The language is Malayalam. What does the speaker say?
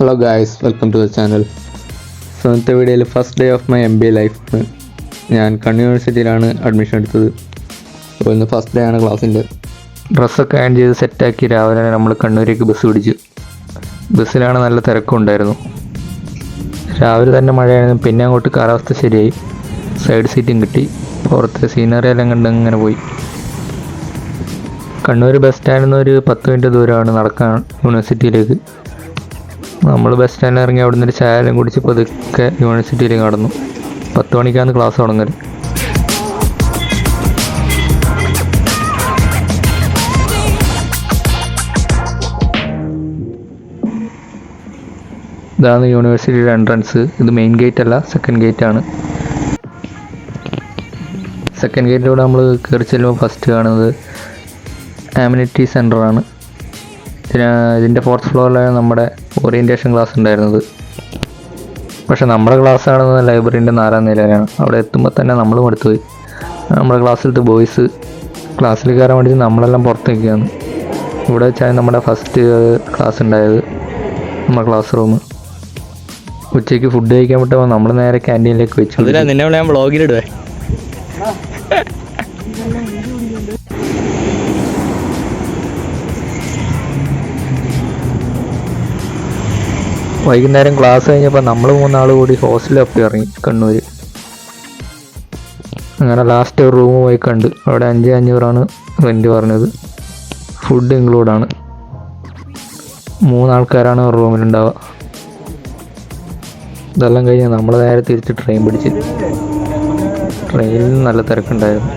Hello guys, welcome to the channel. So ഇന്നത്തെ വീഡിയോയിൽ first day of my MBA life. ഞാൻ കണ്ണൂർ യൂണിവേഴ്സിറ്റിയിലാണ് അഡ്മിഷൻ എടുത്തത്. അപ്പോൾ ഇന്ന് ഫസ്റ്റ് ഡേ ആണ് ക്ലാസ്സിൻ്റെ. ഡ്രസ്സൊക്കെ ആഡ് ചെയ്ത് സെറ്റാക്കി രാവിലെ നമ്മൾ കണ്ണൂരേക്ക് ബസ് പിടിച്ചു. ബസ്സിലാണ് നല്ല തിരക്കും ഉണ്ടായിരുന്നു. രാവിലെ തന്നെ മഴയായിരുന്നു, പിന്നെ അങ്ങോട്ട് കാലാവസ്ഥ ശരിയായി. സൈഡ് സീറ്റും കിട്ടി. പുറത്തെ സീനറി എല്ലാം കണ്ട് അങ്ങനെ പോയി. കണ്ണൂർ ബസ് സ്റ്റാൻഡിൽ നിന്ന് ഒരു 10 മിനിറ്റ് ദൂരമാണ് നടക്കാൻ യൂണിവേഴ്സിറ്റിയിലേക്ക്. നമ്മൾ ബസ് സ്റ്റാൻഡിൽ ഇറങ്ങി അവിടെ നിന്നൊരു ചായലും കുടിച്ച് പതുക്കെ യൂണിവേഴ്സിറ്റിയിലേക്ക് കടന്നു. 10 മണിക്കാണ് ക്ലാസ് തുടങ്ങൽ. ഇതാണ് യൂണിവേഴ്സിറ്റിയുടെ എൻട്രൻസ്. ഇത് മെയിൻ ഗേറ്റ് അല്ല, സെക്കൻഡ് ഗേറ്റ് ആണ്. സെക്കൻഡ് ഗേറ്റിലൂടെ നമ്മൾ കയറി ചെല്ലുമ്പോൾ ഫസ്റ്റ് കാണുന്നത് ആമിനിറ്റി സെൻ്ററാണ്. ഇതിൻ്റെ 4th ഫ്ലോറിലാണ് നമ്മുടെ ഓറിയൻറ്റേഷൻ ക്ലാസ് ഉണ്ടായിരുന്നത്. പക്ഷേ നമ്മുടെ ക്ലാസ് കാണുന്നത് ലൈബ്രറീൻ്റെ 4ാം നിലയിലാണ്. അവിടെ എത്തുമ്പോൾ തന്നെ നമ്മൾ മടുത്തുപോയി. നമ്മുടെ ക്ലാസ്സിലത്തെ ബോയ്സ് ക്ലാസ്സിൽ കയറാൻ വേണ്ടി നമ്മളെല്ലാം പുറത്തേക്കാണ്. ഇവിടെ വെച്ചാൽ നമ്മുടെ ഫസ്റ്റ് ക്ലാസ് ഉണ്ടായത്, നമ്മുടെ ക്ലാസ് റൂം. ഉച്ചയ്ക്ക് ഫുഡ് കഴിക്കാൻ വിട്ടപ്പോൾ നമ്മൾ നേരെ ക്യാൻറ്റീനിലേക്ക് വെച്ചു. നിന്നെ ഞാൻ വ്ളോഗിലിടുവേ. വൈകുന്നേരം ക്ലാസ് കഴിഞ്ഞപ്പോൾ നമ്മൾ 3 ആൾ കൂടി ഹോസ്റ്റലിൽ ഇറങ്ങി കണ്ണൂർ. അങ്ങനെ ലാസ്റ്റ് ഒരു റൂം പോയി കണ്ട്. അവിടെ 5,500 റെൻറ്റ് പറഞ്ഞത്. ഫുഡ് ഇൻക്ലൂഡാണ്. 3 ആൾക്കാരാണ് ഒരു റൂമിലുണ്ടാവുക. ഇതെല്ലാം കഴിഞ്ഞ് നമ്മൾ നേരെ തിരിച്ച് ട്രെയിൻ പിടിച്ച്. ട്രെയിനിൽ നല്ല തിരക്കുണ്ടായിരുന്നു.